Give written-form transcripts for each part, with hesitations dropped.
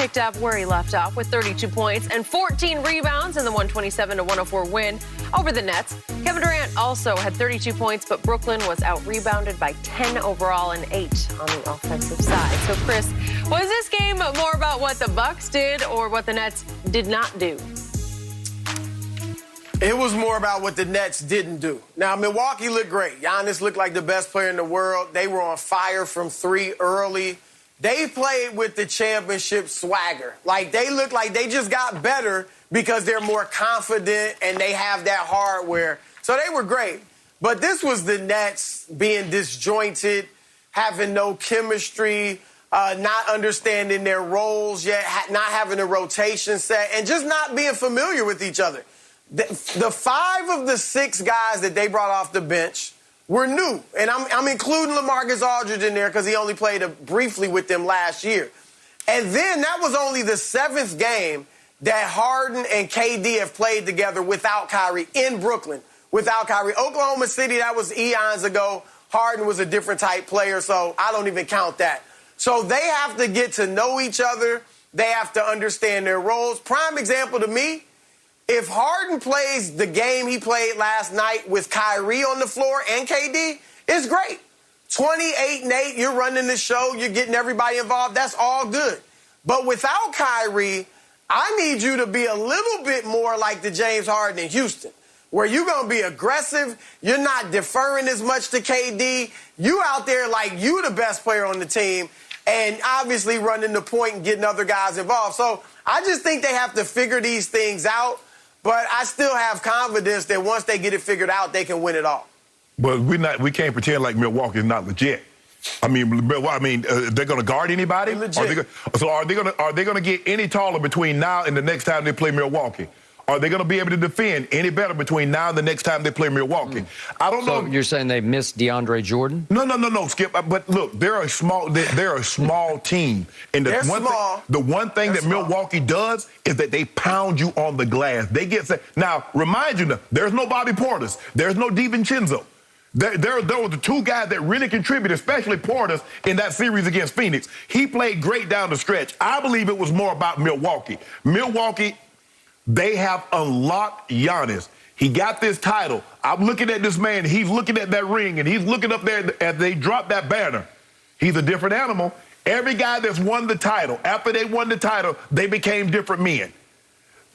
picked up where he left off with 32 points and 14 rebounds in the 127-104 win over the Nets. Kevin Durant also had 32 points, but Brooklyn was out-rebounded by 10 overall and 8 on the offensive side. So, Chris, was this game more about what the Bucks did or what the Nets did not do? It was more about what the Nets didn't do. Now, Milwaukee looked great. Giannis looked like the best player in the world. They were on fire from 3 early. They played with the championship swagger. Like, they look like they just got better because they're more confident and they have that hardware. So they were great. But this was the Nets being disjointed, having no chemistry, not understanding their roles yet, not having a rotation set, and just not being familiar with each other. The 5 of the 6 guys that they brought off the bench were new. And I'm including LaMarcus Aldridge in there because he only played briefly with them last year. And then that was only the 7th game that Harden and KD have played together without Kyrie in Brooklyn, without Kyrie. Oklahoma City, that was eons ago. Harden was a different type player, so I don't even count that. So they have to get to know each other. They have to understand their roles. Prime example to me, if Harden plays the game he played last night with Kyrie on the floor and KD, it's great. 28-8, you're running the show, you're getting everybody involved. That's all good. But without Kyrie, I need you to be a little bit more like the James Harden in Houston, where you're going to be aggressive. You're not deferring as much to KD. You out there like you the best player on the team and obviously running the point and getting other guys involved. So I just think they have to figure these things out. But I still have confidence that once they get it figured out, they can win it all. But we can't pretend like Milwaukee is not legit. I mean, they're going to guard anybody. Are they going to get any taller between now and the next time they play Milwaukee? Are they going to be able to defend any better between now and the next time they play Milwaukee? I don't know. So you're saying they missed DeAndre Jordan? No, Skip. But look, they're a small team, and the one thing that Milwaukee does is that they pound you on the glass. They get now. Remind you, there's no Bobby Portis, there's no DiVincenzo. There were the 2 guys that really contributed, especially Portis, in that series against Phoenix. He played great down the stretch. I believe it was more about Milwaukee. They have unlocked Giannis. He got this title. I'm looking at this man. He's looking at that ring, and he's looking up there as they drop that banner. He's a different animal. Every guy that's won the title, after they won the title, they became different men.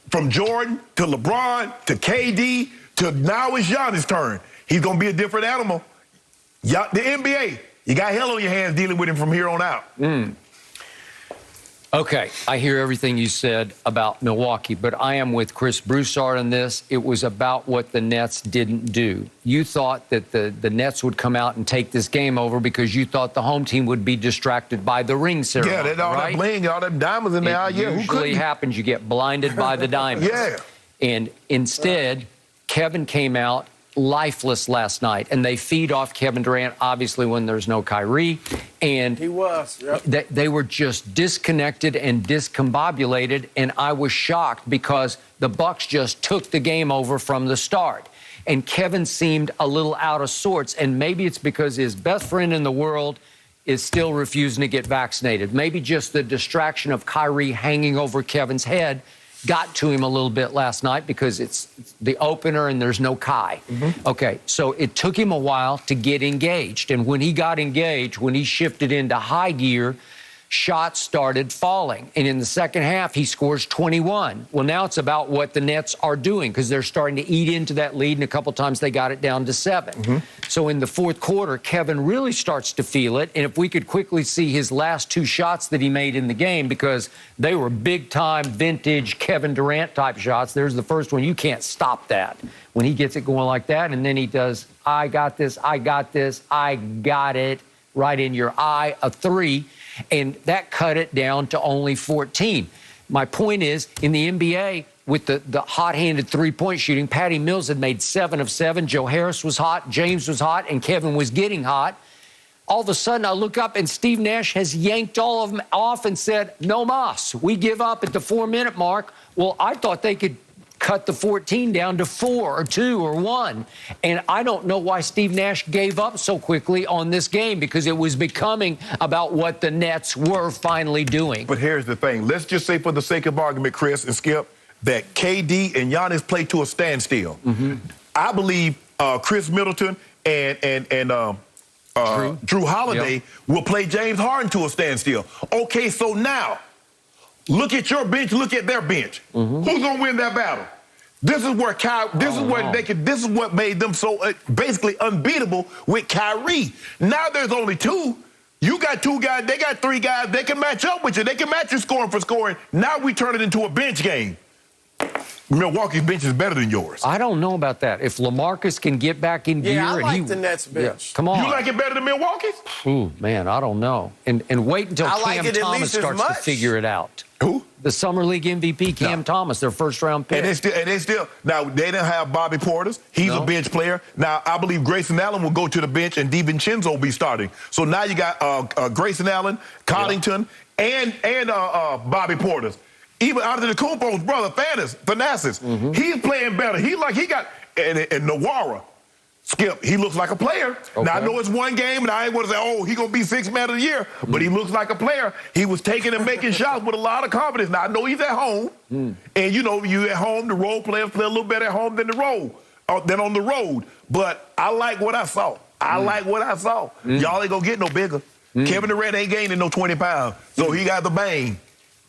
From Jordan to LeBron to KD to now it's Giannis' turn. He's going to be a different animal. The NBA, you got hell on your hands dealing with him from here on out. Okay, I hear everything you said about Milwaukee, but I am with Chris Broussard on this. It was about what the Nets didn't do. You thought that the Nets would come out and take this game over because you thought the home team would be distracted by the ring ceremony, Yeah, all that bling, all them diamonds in there. It usually happens. You get blinded by the diamonds. Yeah. And instead, Kevin came out lifeless last night, and they feed off Kevin Durant, obviously, when there's no Kyrie. And he was. They were just disconnected and discombobulated, and I was shocked because the Bucks just took the game over from the start. And Kevin seemed a little out of sorts, and maybe it's because his best friend in the world is still refusing to get vaccinated. Maybe just the distraction of Kyrie hanging over Kevin's head got to him a little bit last night because it's the opener and there's no Kai. Okay, so it took him a while to get engaged. And when he got engaged, when he shifted into high gear, shots started falling. And in the second half, he scores 21. Well, now it's about what the Nets are doing because they're starting to eat into that lead, and a couple times they got it down to 7. So in the fourth quarter, Kevin really starts to feel it. And if we could quickly see his last 2 shots that he made in the game, because they were big-time, vintage Kevin Durant-type shots. There's the first one. You can't stop that when he gets it going like that. And then he does, I got this, I got this, I got it, right in your eye, a 3. And that cut it down to only 14. My point is, in the NBA, with the hot-handed three-point shooting, Patty Mills had made 7 of 7. Joe Harris was hot, James was hot, and Kevin was getting hot. All of a sudden, I look up, and Steve Nash has yanked all of them off and said, no mas. We give up at the 4-minute mark. Well, I thought they could cut the 14 down to 4 or 2 or 1. And I don't know why Steve Nash gave up so quickly on this game, because it was becoming about what the Nets were finally doing. But here's the thing. Let's just say, for the sake of argument, Chris and Skip, that KD and Giannis play to a standstill. I believe Chris Middleton and Drew Holiday will play James Harden to a standstill. Okay, so now, look at your bench, look at their bench. Who's gonna win that battle? This is where this is what made them so basically unbeatable with Kyrie. Now there's only 2. You got 2 guys, they got 3 guys, they can match up with you. They can match you scoring for scoring. Now we turn it into a bench game. Milwaukee's bench is better than yours. I don't know about that. If LaMarcus can get back in gear, I like the Nets bench. Come on. You like it better than Milwaukee's? Ooh, man, I don't know. And wait until Cam Thomas starts to figure it out. Who? The Summer League MVP, Cam Thomas, their first-round pick. And they still now they didn't have Bobby Portis. He's a bench player. Now I believe Grayson Allen will go to the bench and DiVincenzo will be starting. So now you got Grayson Allen, Connaughton, and Bobby Portis. Even Antetokounmpo's brother, Thanasis, he's playing better. He got and Nawara. Skip, he looks like a player. Okay. Now, I know it's one game, and I ain't going to say, oh, he's going to be 6th man of the year, but he looks like a player. He was taking and making shots with a lot of confidence. Now, I know he's at home, and, you know, you at home, the role players play a little better at home than on the road. But I like what I saw. Y'all ain't going to get no bigger. Kevin Durant ain't gaining no 20 pounds, so he got the bang.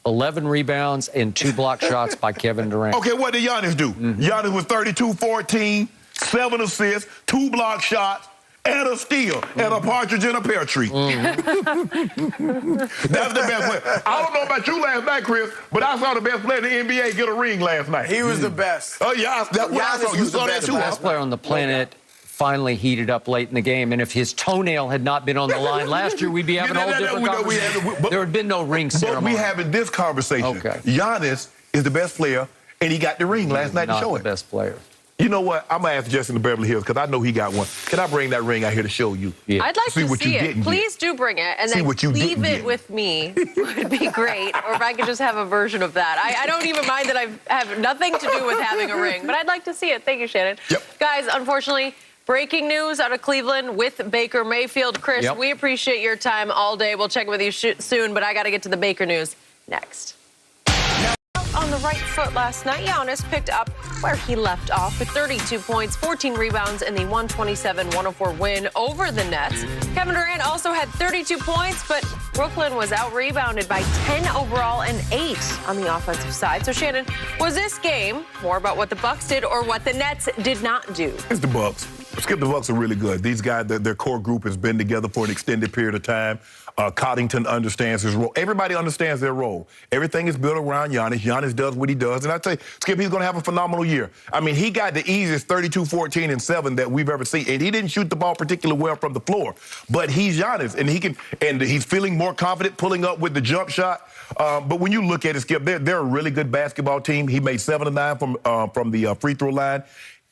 11 rebounds and 2 block shots by Kevin Durant. Okay, what did Giannis do? Giannis was 32-14. 7 assists, 2 block shots, and a steal, and a partridge in a pear tree. That's the best player. I don't know about you last night, Chris, but I saw the best player in the NBA get a ring last night. He was the best. Oh, yeah, that's what I saw. You saw that too, The best player on the planet finally heated up late in the game, and if his toenail had not been on the line last year, we'd be having a whole different conversation. There had been no ring ceremony. But we having this conversation. Okay. Giannis is the best player, and he got the ring last night to show it. Not the best player. You know what? I'm going to ask Justin in the Beverly Hills, because I know he got one. Can I bring that ring out here to show you? Yeah. I'd like to see it. Please do bring it, and then leave it with me. Would be great. Or if I could just have a version of that. I don't even mind that I have nothing to do with having a ring, but I'd like to see it. Thank you, Shannon. Yep. Guys, unfortunately, breaking news out of Cleveland with Baker Mayfield. Chris, we appreciate your time all day. We'll check in with you soon, but I got to get to the Baker news next. On the right foot last night, Giannis picked up where he left off with 32 points, 14 rebounds in the 127-104 win over the Nets. Kevin Durant also had 32 points, but Brooklyn was out-rebounded by 10 overall and 8 on the offensive side. So, Shannon, was this game more about what the Bucks did or what the Nets did not do? It's the Bucks. Skip, the Bucks are really good. These guys, their core group has been together for an extended period of time. Connaughton understands his role. Everybody understands their role. Everything is built around Giannis. Giannis does what he does. And I tell you, Skip, he's going to have a phenomenal year. I mean, he got the easiest 32, 14, and 7 that we've ever seen. And he didn't shoot the ball particularly well from the floor. But he's Giannis, and he's feeling more confident pulling up with the jump shot. But when you look at it, Skip, they're a really good basketball team. He made 7 of 9 from the free throw line.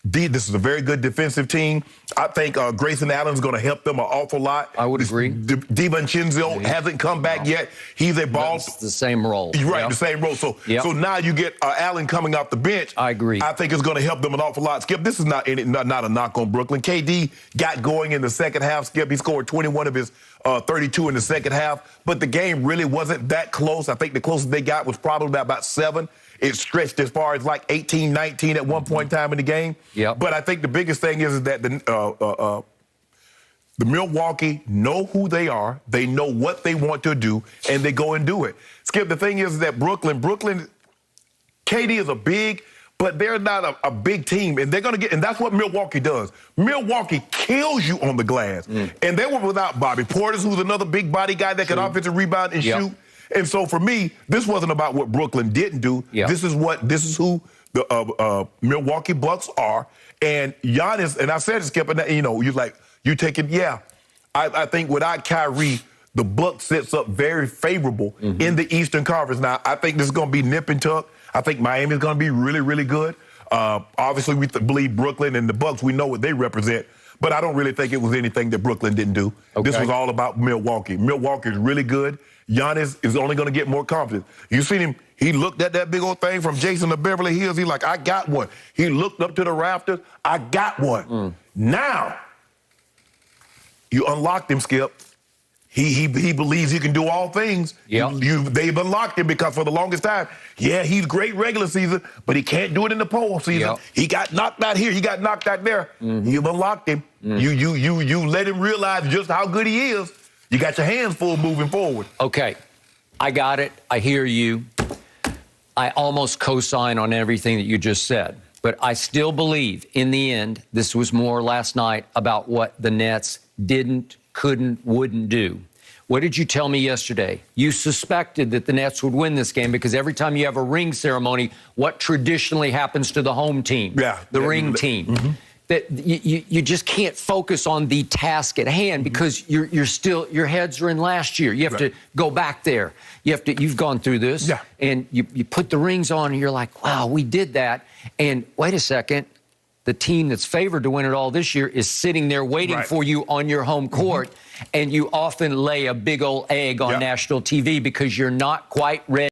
This is a very good defensive team. I think Grayson Allen is going to help them an awful lot. I would agree. DiVincenzo hasn't come back yet. He's a ball. It's the same role. Right, the same role. So now you get Allen coming off the bench. I agree. I think it's going to help them an awful lot. Skip, this is not a knock on Brooklyn. KD got going in the second half. Skip, he scored 21 of his 32 in the second half. But the game really wasn't that close. I think the closest they got was probably about 7. It stretched as far as like 18, 19 at one point in time in the game. But I think the biggest thing is that the Milwaukee know who they are. They know what they want to do, and they go and do it. Skip, the thing is that Brooklyn, KD is a big, but they're not a big team, and they're going to get, and that's what Milwaukee does. Milwaukee kills you on the glass. And they were without Bobby Portis, who's another big body guy that can offensive rebound and shoot. And so for me, this wasn't about what Brooklyn didn't do. This is who the Milwaukee Bucks are. And Giannis, and I said it, Skip, and you take it, I think without Kyrie, the Bucks sets up very favorable in the Eastern Conference. Now, I think this is going to be nip and tuck. I think Miami is going to be really, really good. Obviously, we believe Brooklyn and the Bucks, we know what they represent. But I don't really think it was anything that Brooklyn didn't do. This was all about Milwaukee. Milwaukee is really good. Giannis is only going to get more confidence. You seen him, he looked at that big old thing from Jason to Beverly Hills. He's like, I got one. He looked up to the rafters. I got one. Now, you unlocked him, Skip. He believes he can do all things. Yep. They've unlocked him because for the longest time, yeah, he's great regular season, but he can't do it in the postseason. Yep. He got knocked out here. He got knocked out there. You've unlocked him. You let him realize just how good he is. You got your hands full moving forward. Okay, I got it. I hear you. I almost co-sign on everything that you just said. But I still believe, in the end, this was more last night about what the Nets didn't, couldn't, wouldn't do. What did you tell me yesterday? You suspected that the Nets would win this game because every time you have a ring ceremony, what traditionally happens to the home team? Yeah. The ring team. That you just can't focus on the task at hand because you're still, your heads are in last year. You have to go back there. You've gone through this. Yeah. And you put the rings on and you're like, wow, we did that. And wait a second, the team that's favored to win it all this year is sitting there waiting for you on your home court. And you often lay a big old egg on national TV because you're not quite ready.